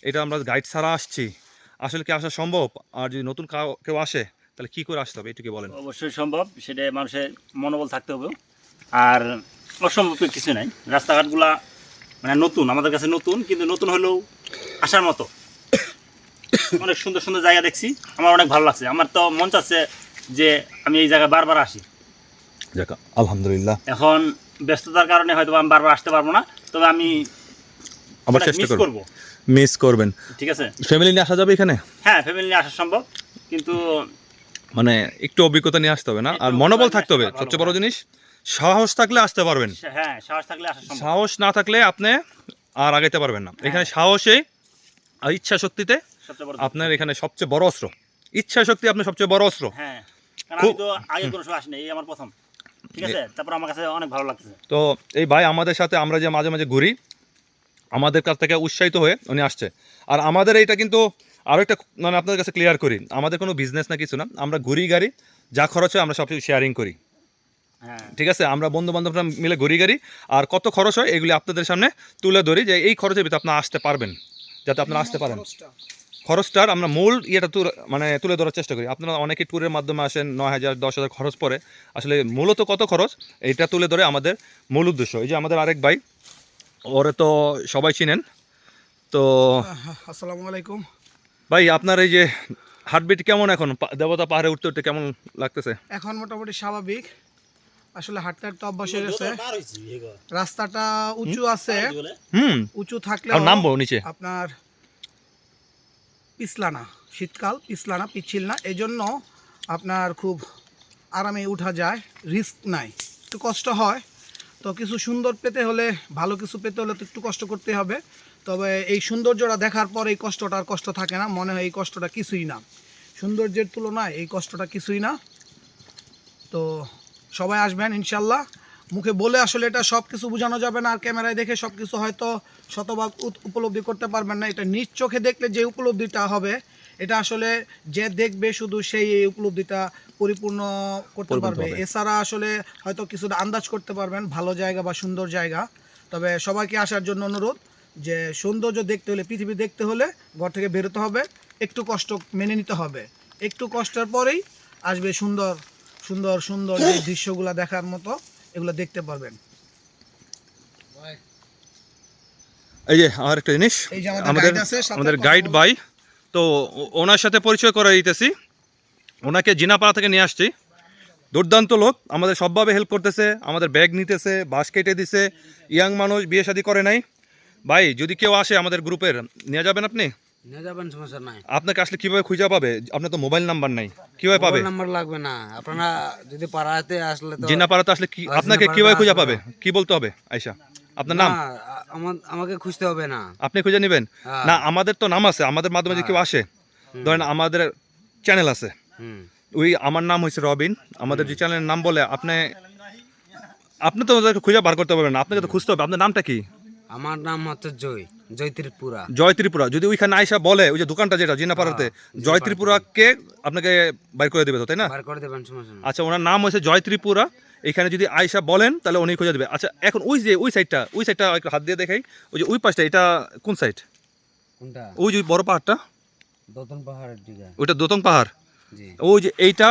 এটা আমরা গাইড ছাড়া আসছি, আসলে কি আসা সম্ভব? আর যদি নতুন কেউ আসে তাহলে কী করে আসতে হবে, এটুকু বলেন। অবশ্যই সম্ভব, সেটা মানুষের মনোবল থাকতে হবে। আর অসম্ভব কিছু নাই। রাস্তাঘাটগুলা মানে নতুন, আমাদের কাছে নতুন, কিন্তু নতুন হলেও আসার মতো। অনেক সুন্দর সুন্দর জায়গা দেখছি, আমার অনেক ভালো লাগছে। আমার তো মন চাচ্ছে যে আমি এই জায়গায় বারবার আসি। যাক আলহামদুলিল্লাহ। এখন ব্যস্ততার কারণে হয়তো আমি বারবার আসতে পারবো না, তবে আমি আবার চেষ্টা করব। মিস করবেন, ঠিক আছে? ফ্যামিলি নিয়ে আসা যাবে এখানে? হ্যাঁ, ফ্যামিলি নিয়ে আসা সম্ভব, কিন্তু মানে একটু অভিজ্ঞতা নিয়ে আসতে হবে না, আর মনোবল থাকতে হবে। সবচেয়ে বড় জিনিস সাহস থাকলে আসতে পারবেন। হ্যাঁ, সাহস থাকলে আসা সম্ভব। সাহস না থাকলে আপনি আর আগাইতে পারবেন না। এখানে সাহসে আর ইচ্ছা শক্তিতে আপনার এখানে সবচেয়ে বড় অস্ত্র। ইচ্ছা শক্তি আপনার সবচেয়ে বড় অস্ত্র। হ্যাঁ, কারণ আমি তো আগে কোনো সময় আসিনি, এই আমার প্রথম। ঠিক আছে, তারপর আমার কাছে অনেক ভালো লাগতেছে। তো এই ভাই আমাদের সাথে, আমরা যে মাঝে মাঝে ঘুরি, আমাদের কাছ থেকে উৎসাহিত হয়ে উনি আসছে। আর আমাদের এইটা কিন্তু আরও একটা মানে আপনাদের কাছে ক্লিয়ার করি, আমাদের কোনো বিজনেস না কিছু না, আমরা ঘুরি গাড়ি, যা খরচ হয় আমরা সব কিছু শেয়ারিং করি। হ্যাঁ, ঠিক আছে, আমরা বন্ধু বান্ধবরা মিলে ঘুরি গাড়ি, আর কত খরচ হয় এগুলি আপনাদের সামনে তুলে ধরি, যে এই খরচের ভিতরে আপনারা আসতে পারবেন, যাতে আপনারা আসতে পারেন। খরচটার আমরা মূল ইয়েটা তুলে ধরার চেষ্টা করি। আপনারা অনেকে ট্যুরের মাধ্যমে আসেন, 9,000 10,000 খরচ পড়ে, আসলে মূলত কত খরচ এইটা তুলে ধরে আমাদের মূল উদ্দেশ্য। এই যে আমাদের আরেক ভাই, ওরে তো সবাই চিনেন। তো আসসালামু আলাইকুম ভাই, আপনার এই যে হার্টবিট কেমন এখন দেবতা পাহাড়ে উঠতে উঠতে কেমন লাগতেছে? এখন মোটামুটি স্বাভাবিক। আসলে হাঁটতে হাঁটতে অভ্যাস হয়ে গেছে। রাস্তাটা উঁচু আছে, উঁচু থাকলে আর নামবো নিচে। আপনার পিছলানা, শীতকাল পিছলানা, পিচ্ছিল না, এই জন্য আপনার খুব আরামে উঠা যায়, রিস্ক নাই, একটু কষ্ট হয়। তো কিছু সুন্দর পেতে হলে, ভালো কিছু পেতে হলে তো একটু কষ্ট করতে হবে। তবে এই সৌন্দর্যটা দেখার পর এই কষ্টটা আর কষ্ট থাকে না, মনে হয় এই কষ্টটা কিছুই না, সৌন্দর্যের তুলনায় এই কষ্টটা কিছুই না। তো সবাই আসবেন ইনশাল্লাহ। মুখে বলে আসলে এটা সব কিছু বোঝানো যাবে না, আর ক্যামেরায় দেখে সব কিছু হয়তো শতভাগ উপলব্ধি করতে পারবেন না। এটা নিজ চোখে দেখলে যে উপলব্ধিটা হবে, এটা আসলে যে দেখবে শুধু সেই এই উপলব্ধিটা পরিপূর্ণ করতে পারবে। এছাড়া আসলে হয়তো কিছুটা আন্দাজ করতে পারবেন ভালো জায়গা বা সুন্দর জায়গা। তবে সবাইকে আসার জন্য অনুরোধ, যে সৌন্দর্য দেখতে হলে, পৃথিবী দেখতে হলে ঘর থেকে বেরোতে হবে, একটু কষ্ট মেনে নিতে হবে, একটু কষ্টের পরেই আসবে সুন্দর সুন্দর সুন্দর যে দৃশ্যগুলো দেখার মতো, এগুলো দেখতে পারবেন। এই যে আর একটা জিনিস, এই যে আমাদের গাইড আছে, সাথে আমাদের কথা গাইড বলবো। ভাই, তো ওনার সাথে পরিচয় করে দিতেছি। ওনাকে জিনাপাড়া থেকে নিয়ে আসছি, দুর্দান্ত লোক, আমাদের সবভাবে হেল্প করতেছে, আমাদের ব্যাগ নিতেছে, বাস কেটে দিছে, ইয়াং মানুষ, বিয়ে শাদী করে নাই। ভাই যদি কেউ আসে আমাদের গ্রুপের, নিয়ে যাবেন আপনি? নিয়ে যাবেন, সমস্যা নাই। আপনাকে আসলে কিভাবে খুঁজে পাবে? আপনার তো মোবাইল নাম্বার নাই, কিভাবে পাবে? নাম্বার লাগবে না, আপনারা যদি পাড়াতে আসলে তো জিনাপাড়াতে আসলে কি আপনাকে কিভাবে খুঁজে পাবে? কি বলতে হবে আয়শা? আপনার নাম? না, আমাকে খুঁজতে হবে না। আপনি খুঁজে নেবেন? হ্যাঁ। না, আমাদের তো নাম আছে, আমাদের মাধ্যমে যদি কেউ আসে, ধরেন আমাদের চ্যানেল আছে, হুম, ওই আমার নাম হয়েছে রবিন, আমাদের যে চ্যানেলের নাম বলে আপনি তো ওদেরকে খুঁজে বার করতে পারবেন না, আপনাকে তো খুঁজতে হবে। আপনার নামটা কি? আমার নাম হচ্ছে জয় ত্রিপুরা। জয় ত্রিপুরা। যদি ওইখানে আয়সা বলে, ওই যে দোকানটা যেটা জিনাপাড়াতে, জয় ত্রিপুরাকে আপনাকে বাইর করে দেবে তো, তাই না? বার করে দেবেন, সমস্যা নাই। আচ্ছা, ওনার নাম হয়েছে জয় ত্রিপুরা। এখানে যদি আয়সা বলেন তাহলে উনি খুঁজে দেবে। আচ্ছা, এখন ওই যে ওই সাইডটা একটু হাত দিয়ে দেখাই, ওই যে ওই পাশটা, এটা কোন সাইড? কোনটা? ওই যে বড় পাহাড়টা, দতন পাহাড়ের দিকে। ওইটা দোতং পাহাড়। জি, ওই যে এইটা,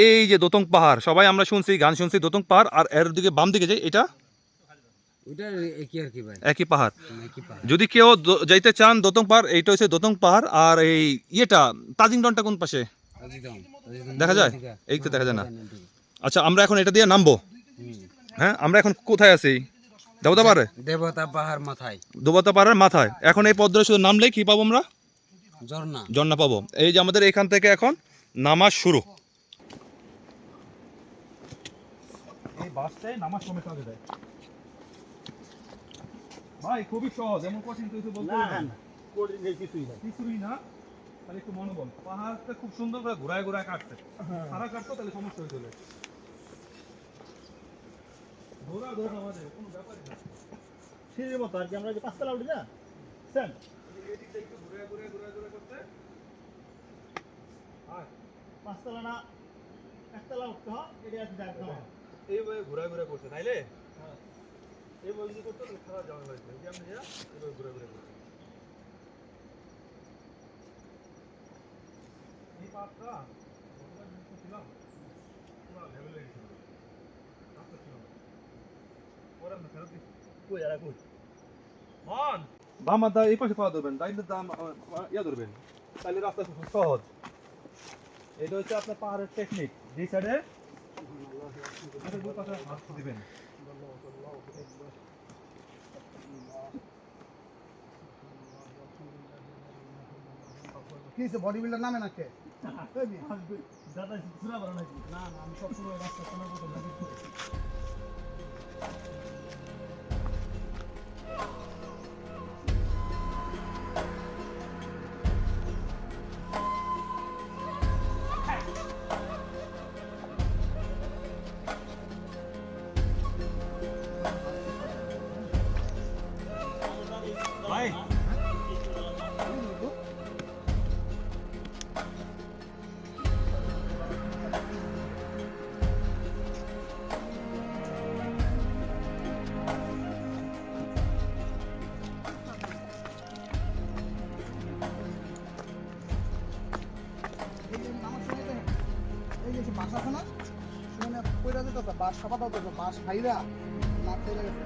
এই যে দোতং পাহাড়, সবাই আমরা শুনছি, গান শুনছি দোতং পাহাড়, আর এর দিকে বাম দিকে যে এটা ওইটা একই আর কি ভাই, একই পাহাড়। একই পাহাড়। যদি কেউ যাইতে চান দোতং পাহাড়, এইটা হচ্ছে দোতং পাহাড়। আর এই ইয়েটা তাজিংডনটা কোন পাশে দেখা যায়? এই তো দেখা যায় না। আচ্ছা, আমরা এখন এটা দিয়ে নামবো। হ্যাঁ, আমরা এখন কোথায় আছি? দেবতা পাহাড়ে, দেবতা পাহাড় মাথায়, দেবতা পাহাড়ের মাথায়। এখন এই পথ ধরে শুধু নামলেই কি পাবো আমরা? ঝর্ণা। ঝর্ণা পাবো। এই যে আমাদের এখান থেকে এখন নামা শুরু। এই বাসটাই নামার সময় কাজে দেয় ভাই, খুবই সহজ, এমন কঠিন কিছু বলতে হবে না। কিছুই না, তাহলে একটু মনোবল। পাহাড়টা খুব সুন্দর করে ঘোরায় ঘোরায় কাটছে, সারা কাটতো তাহলে সমস্যা হয়ে চলে। ঘোরা আমাদের কোনো ব্যাপারই না, সিঁড়ির মতো আর কি, আমরা যে পাঁচতলা উঠি না, স্যার পাঁচতলা না একতলা উঠতে হয়, এটা আছে একদম এইভাবে ঘোরায় ঘোরায় করছে, তাইলে এইভাবে যদি করতো তাহলে খারাপ যাওয়া হয়েছে। এই যে আমরা এইভাবে ঘোরায় ঘোরায় করছি। এই পাহাড়টা ছিলাম পুরো লেভেল হয়ে গেছিল, রাস্তা ছিল না, পরে আমরা ফেরত দিচ্ছি। কই আর কই বাম হাত এই পাশে পা ধরবেন, ডাইন হাত ইয়া ধরবেন, তাহলে রাস্তা খুব সহজ। এটা হচ্ছে আপনার পাহাড়ের টেকনিক। যে সাইডে হাত দিবেন, কি বডি বিল্ডার নামে নাকি? দাদা সুরা বড় নাকি? না না, আমি সবসময় রাস্তা শোনার কথা ভাবি। ভাই এই যে বাস আছে না, শুনে কইরা দিতেছে, বাস সাপা দাও, বাস ভাইরা না চলে গেছে।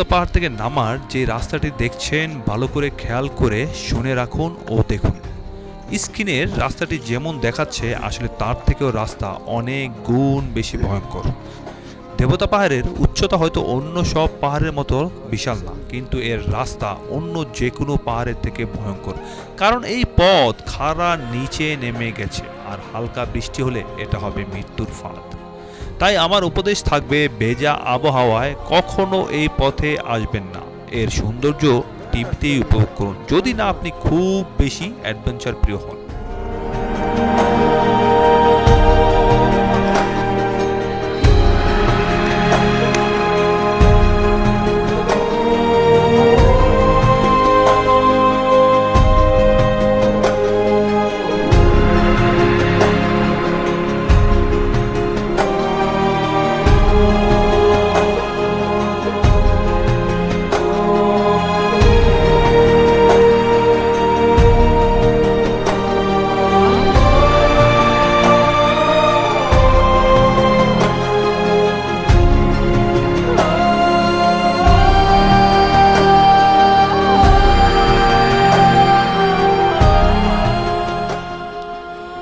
দেবতা পাহাড় থেকে নামার যে রাস্তাটি দেখছেন ভালো করে খেয়াল করে শুনে রাখুন ও দেখুন। স্ক্রিনের রাস্তাটি যেমন দেখাচ্ছে আসলে তার থেকেও রাস্তা অনেক গুণ বেশি ভয়ঙ্কর। দেবতা পাহাড়ের উচ্চতা হয়তো অন্য সব পাহাড়ের মতো বিশাল না, কিন্তু এর রাস্তা অন্য যে কোনো পাহাড়ের থেকে ভয়ঙ্কর, কারণ এই পথ খাড়া নিচে নেমে গেছে আর হালকা বৃষ্টি হলে এটা হবে মৃত্যুর ফাঁদ। তাই আমার উপদেশ থাকবে, ভেজা আবহাওয়ায় কখনো এই পথে আসবেন না। এর সৌন্দর্য টিভিতেই উপভোগ করুন, যদি না আপনি খুব বেশি অ্যাডভেঞ্চার প্রিয় হন।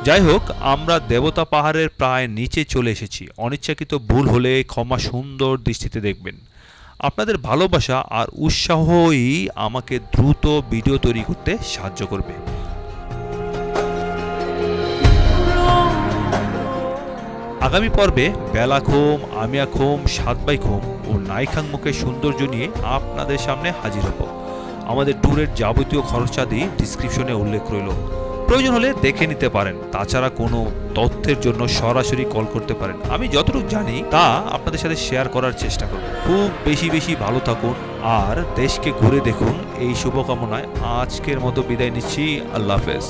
যাই হোক, আমরা দেবতা পাহাড়ের প্রায় নিচে চলে এসেছি। অনিচ্ছাকৃত ভুল হলে ক্ষমা সুন্দর দৃষ্টিতে দেখবেন। আপনাদের ভালোবাসা আর উৎসাহই আমাকে দ্রুত ভিডিও তৈরি করতে সাহায্য করবে। আগামী পর্বে বেলাখোম, আমিয়াখোম, সাতবাইখোম ও নাইখাংমুখের সৌন্দর্য নিয়ে আপনাদের সামনে হাজির হব। আমাদের ট্যুরের যাবতীয় খরচাদি ডিসক্রিপশনে উল্লেখ রইল, প্রয়োজন হলে দেখে নিতে পারেন। তাছাড়া কোনো তথ্যের জন্য সরাসরি কল করতে পারেন। আমি যতটুকু জানি তা আপনাদের সাথে শেয়ার করার চেষ্টা করব। খুব বেশি বেশি ভালো থাকুন আর দেশকে ঘুরে দেখুন, এই শুভকামনায় আজকের মতো বিদায় নিচ্ছি। আল্লাহ হাফেজ।